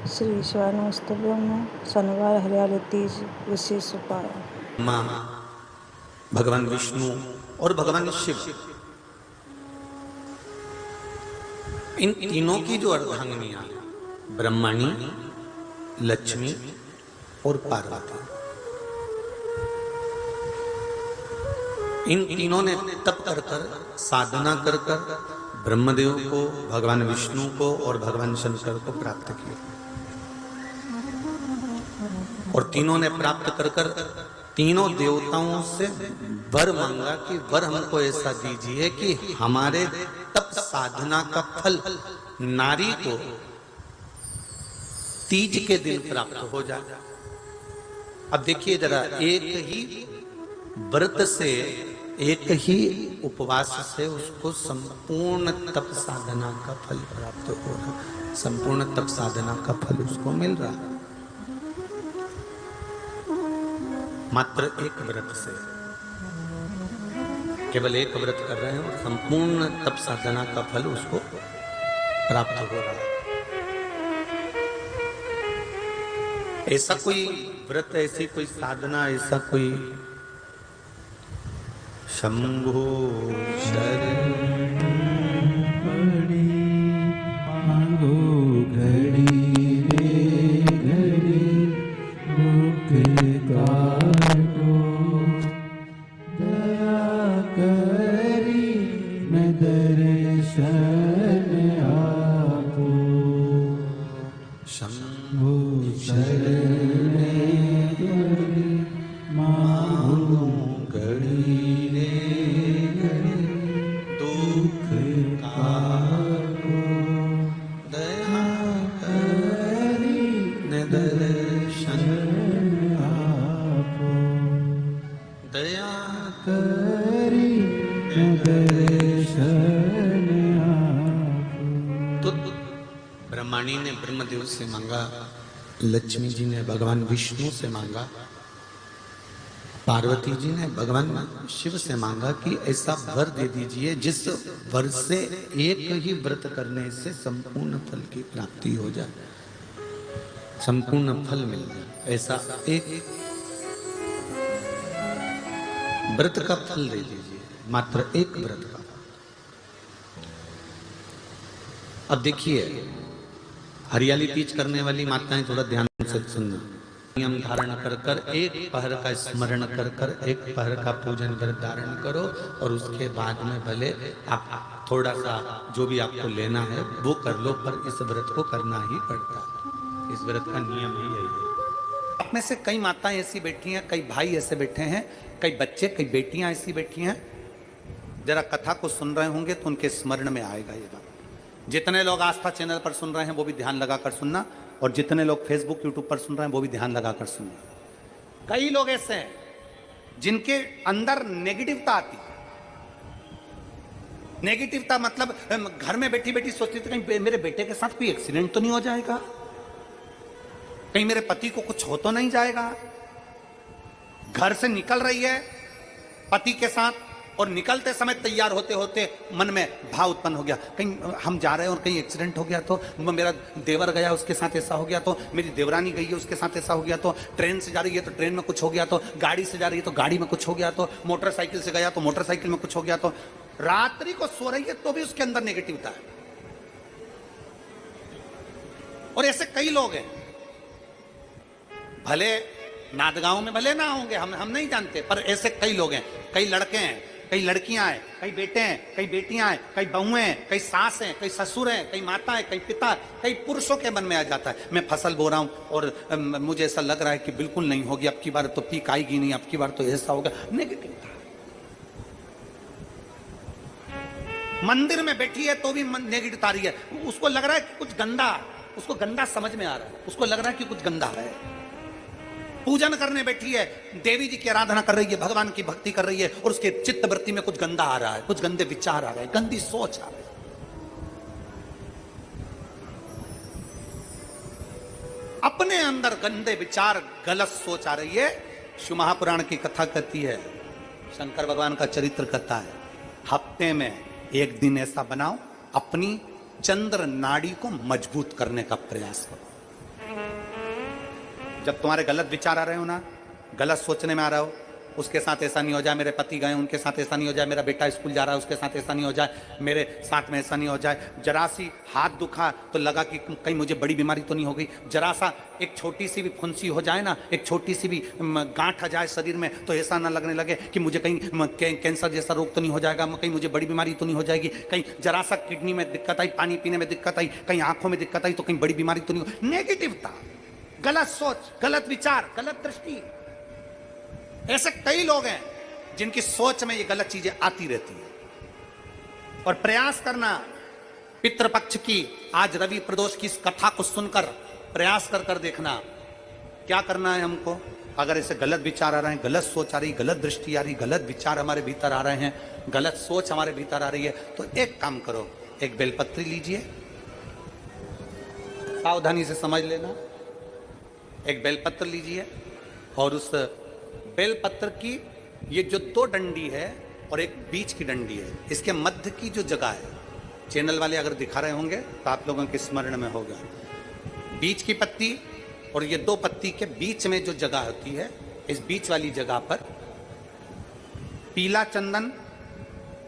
श्री शिवानस्तुभ्यं शनिवार हरियाली तीज विशेष उपाय। माँ भगवान विष्णु और भगवान शिव, इन तीनों की जो अर्धांगिनियां ब्रह्मणी, लक्ष्मी और पार्वती, इन तीनों ने तप कर कर, साधना कर कर ब्रह्मदेव को, भगवान विष्णु को और भगवान शंकर को प्राप्त किया। और तीनों ने प्राप्त कर कर तीनों देवताओं से वर मांगा कि वर हमको ऐसा दीजिए कि हमारे तप साधना का फल नारी को तीज के दिन प्राप्त हो जाए। अब देखिए जरा, एक ही व्रत से, एक ही उपवास से उसको संपूर्ण तप साधना का फल प्राप्त हो रहा, संपूर्ण तप साधना का फल उसको मिल रहा है। मात्र एक व्रत से, केवल एक व्रत कर रहे हैं और संपूर्ण तप साधना का फल उसको प्राप्त हो रहा है। ऐसा कोई व्रत, ऐसी कोई साधना, ऐसा कोई शंभो शरण पड़ी मांगो घड़ी रे घड़ी दुख काटो, दया करी न दर्शन आपो, शंभो शरण पड़ी मांगो घड़ी ब्रह्मणी ने ब्रह्मदेव से मांगा, लक्ष्मी जी ने भगवान विष्णु से मांगा, पार्वती जी ने भगवान शिव से मांगा कि ऐसा वर दे दीजिए जिस वर से एक ही व्रत करने से संपूर्ण फल की प्राप्ति हो जाए, संपूर्ण फल मिल जाए। ऐसा एक व्रत का फल दे दीजिए, मात्र एक व्रत का। अब देखिए, हरियाली तीज करने वाली माताएं थोड़ा ध्यान से सुनना। नियम धारण कर कर, एक पहर का स्मरण कर कर, एक पहर का पूजन व्रत धारण करो और उसके बाद में भले आप थोड़ा सा जो भी आपको लेना है वो कर लो, पर इस व्रत को करना ही पड़ता है। इस व्रत का नियम ही यही है। आप में से कई माताएं ऐसी बैठी हैं, कई भाई ऐसे बैठे हैं, कई बच्चे, कई बेटियां ऐसी बैठी हैं, जरा कथा को सुन रहे होंगे तो उनके स्मरण में आएगा ये बात। जितने लोग आस्था चैनल पर सुन रहे हैं वो भी ध्यान लगाकर सुनना, और जितने लोग फेसबुक यूट्यूब पर सुन रहे हैं वो भी ध्यान लगाकर सुनना। कई लोग ऐसे हैं जिनके अंदर नेगेटिवता आती है। नेगेटिवता मतलब घर में बैठी बैठी सोचती थी कहीं मेरे बेटे के साथ कोई एक्सीडेंट तो नहीं हो जाएगा, कहीं मेरे पति को कुछ हो तो नहीं जाएगा। घर से निकल रही है पति के साथ और निकलते समय तैयार होते होते मन में भाव उत्पन्न हो गया, कहीं हम जा रहे हैं और कहीं एक्सीडेंट हो गया तो, मेरा देवर गया उसके साथ ऐसा हो गया तो, मेरी देवरानी गई है उसके साथ ऐसा हो गया तो, ट्रेन से जा रही है तो ट्रेन में कुछ हो गया तो, गाड़ी से जा रही है तो गाड़ी में कुछ हो गया तो, मोटरसाइकिल से गया तो मोटरसाइकिल में कुछ हो गया तो, रात्रि को सो रही है तो भी उसके अंदर नेगेटिविटी है। और ऐसे कई लोग हैं, भले नादगांव में भले ना होंगे, हम नहीं जानते, पर ऐसे कई लोग हैं। कई लड़के हैं, कई लड़कियां हैं, कई बेटे हैं, कई बेटियां हैं, कई बहुएं हैं, कई सास हैं, कई ससुर हैं, कई माता है, कई पिता, कई पुरुषों के मन में आ जाता है मैं फसल बो रहा हूं और मुझे ऐसा लग रहा है कि बिल्कुल नहीं होगी, अब की बार तो पीक आएगी नहीं, अब की बार तो ऐसा होगा। नेगेटिव था। मंदिर में बैठी है तो भी नेगेटिव आ रही है, उसको लग रहा है कि कुछ गंदा, उसको गंदा समझ में आ रहा है, उसको लग रहा है कि कुछ गंदा है। पूजन करने बैठी है, देवी जी की आराधना कर रही है, भगवान की भक्ति कर रही है और उसके चित्त वृत्ति में कुछ गंदा आ रहा है, कुछ गंदे विचार आ रहे हैं, गंदी सोच आ रही है। अपने अंदर गंदे विचार, गलत सोच आ रही है। शिव महापुराण की कथा कहती है, शंकर भगवान का चरित्र कहता है, हफ्ते में एक दिन ऐसा बनाओ अपनी चंद्र नाड़ी को मजबूत करने का प्रयास करो। जब तुम्हारे गलत विचार आ रहे हो ना, गलत सोचने में आ रहे हो, उसके साथ ऐसा नहीं हो जाए, मेरे पति गए उनके साथ ऐसा नहीं हो जाए, मेरा बेटा स्कूल जा रहा है उसके साथ ऐसा नहीं हो जाए, मेरे साथ में ऐसा नहीं हो जाए, जरा सी हाथ दुखा तो लगा कि कहीं मुझे बड़ी बीमारी तो नहीं हो गई, जरा सा एक छोटी सी भी फुंसी हो जाए ना, एक छोटी सी भी गांठ आ जाए शरीर में तो ऐसा ना लगने लगे कि मुझे कहीं कैंसर जैसा रोग तो नहीं हो जाएगा, कहीं मुझे बड़ी बीमारी तो नहीं हो जाएगी, कहीं जरा सा किडनी में दिक्कत आई, पानी पीने में दिक्कत आई, कहीं आंखों में दिक्कत आई तो कहीं बड़ी बीमारी तो नहीं हो। नेगेटिवता, गलत सोच, गलत विचार, गलत दृष्टि। ऐसे कई लोग हैं जिनकी सोच में ये गलत चीजें आती रहती है। और प्रयास करना, पितृपक्ष की आज रवि प्रदोष की इस कथा को सुनकर प्रयास कर देखना क्या करना है हमको। अगर ऐसे गलत विचार आ रहे हैं, गलत सोच आ रही, गलत दृष्टि आ रही, गलत विचार हमारे भीतर आ रहे हैं, गलत सोच हमारे भीतर आ रही है, तो एक काम करो, एक बेलपत्री लीजिए, सावधानी से समझ लेना, एक बेलपत्र लीजिए और उस बेलपत्र की ये जो दो डंडी है और एक बीच की डंडी है, इसके मध्य की जो जगह है, चैनल वाले अगर दिखा रहे होंगे तो आप लोगों के स्मरण में होगा, बीच की पत्ती और ये दो पत्ती के बीच में जो जगह होती है, इस बीच वाली जगह पर पीला चंदन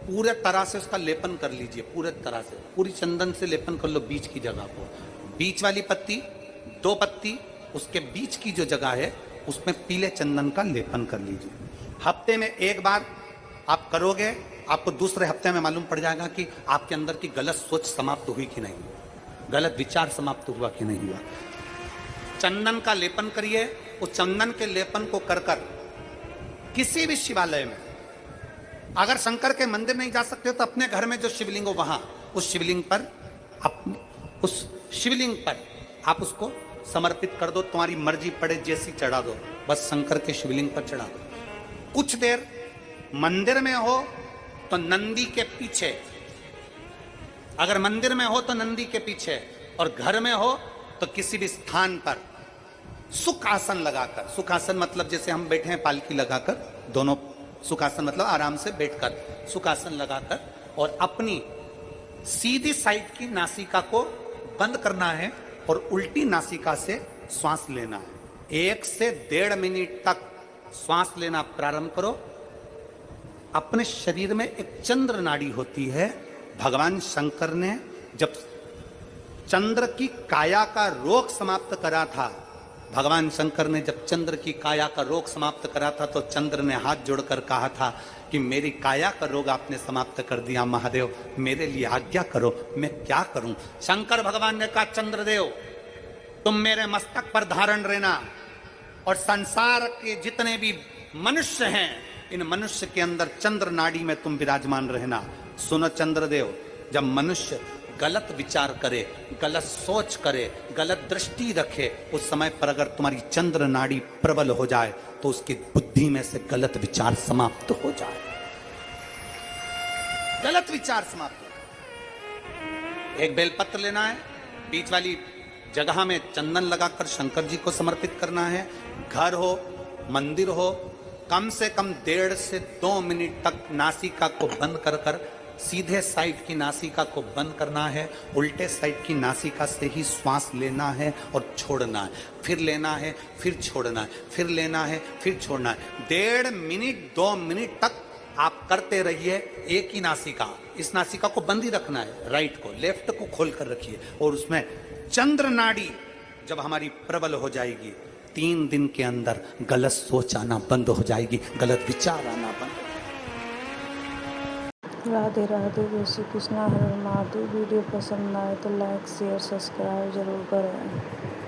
पूरे तरह से उसका लेपन कर लीजिए, पूरे तरह से पूरी चंदन से लेपन कर लो बीच की जगह को। बीच वाली पत्ती, दो पत्ती, उसके बीच की जो जगह है उसमें पीले चंदन का लेपन कर लीजिए। हफ्ते में एक बार आप करोगे, आपको दूसरे हफ्ते में मालूम पड़ जाएगा कि आपके अंदर की गलत सोच समाप्त हुई कि नहीं, गलत विचार समाप्त हुआ कि नहीं हुआ। चंदन का लेपन करिए, उस चंदन के लेपन को कर किसी भी शिवालय में, अगर शंकर के मंदिर नहीं जा सकते हो तो अपने घर में जो शिवलिंग हो वहां, उस शिवलिंग पर आप उसको समर्पित कर दो, तुम्हारी मर्जी पड़े जैसी चढ़ा दो, बस शंकर के शिवलिंग पर चढ़ा दो। कुछ देर मंदिर में हो तो नंदी के पीछे, अगर मंदिर में हो तो नंदी के पीछे, और घर में हो तो किसी भी स्थान पर सुखासन लगाकर, सुखासन मतलब जैसे हम बैठे हैं पालकी लगाकर, दोनों सुखासन मतलब आराम से बैठकर, सुखासन लगाकर, और अपनी सीधी साइड की नासिका को बंद करना है और उल्टी नासिका से श्वास लेना है। 1 से 1.5 मिनट तक श्वास लेना प्रारंभ करो। अपने शरीर में एक चंद्र नाड़ी होती है। भगवान शंकर ने जब चंद्र की काया का रोग समाप्त करा था, भगवान शंकर ने जब चंद्र की काया का रोग समाप्त करा था तो चंद्र ने हाथ जोड़कर कहा था कि मेरी काया का रोग आपने समाप्त कर दिया महादेव, मेरे लिए आज्ञा करो, मैं क्या करूं। शंकर भगवान ने कहा चंद्रदेव तुम मेरे मस्तक पर धारण रहना, और संसार के जितने भी मनुष्य हैं इन मनुष्य के अंदर चंद्र नाड़ी में तुम विराजमान रहना। सुनो चंद्रदेव, जब मनुष्य गलत विचार करे, गलत सोच करे, गलत दृष्टि रखे, उस समय पर अगर तुम्हारी चंद्र नाड़ी प्रबल हो जाए तो उसकी बुद्धि में से गलत विचार समाप्त हो जाए, गलत विचार समाप्त हो। एक बेलपत्र लेना है, बीच वाली जगह में चंदन लगाकर शंकर जी को समर्पित करना है। घर हो, मंदिर हो, कम से कम 1.5 से 2 मिनट तक नासिका को बंद कर सीधे साइड की नासिका को बंद करना है, उल्टे साइड की नासिका से ही श्वास लेना है और छोड़ना है, फिर लेना है, फिर छोड़ना है, फिर लेना है, फिर छोड़ना है। 1.5 मिनट 2 मिनट तक आप करते रहिए। एक ही नासिका, इस नासिका को बंद ही रखना है, राइट को, लेफ्ट को खोल कर रखिए, और उसमें चंद्र नाड़ी जब हमारी प्रबल हो जाएगी, 3 दिन के अंदर गलत सोच आना बंद हो जाएगी, गलत विचार आना बंद हो जाएगी। राधे राधे, जय श्री कृष्णा, हर हर महादेव। वीडियो पसंद आए तो लाइक शेयर सब्सक्राइब जरूर करें।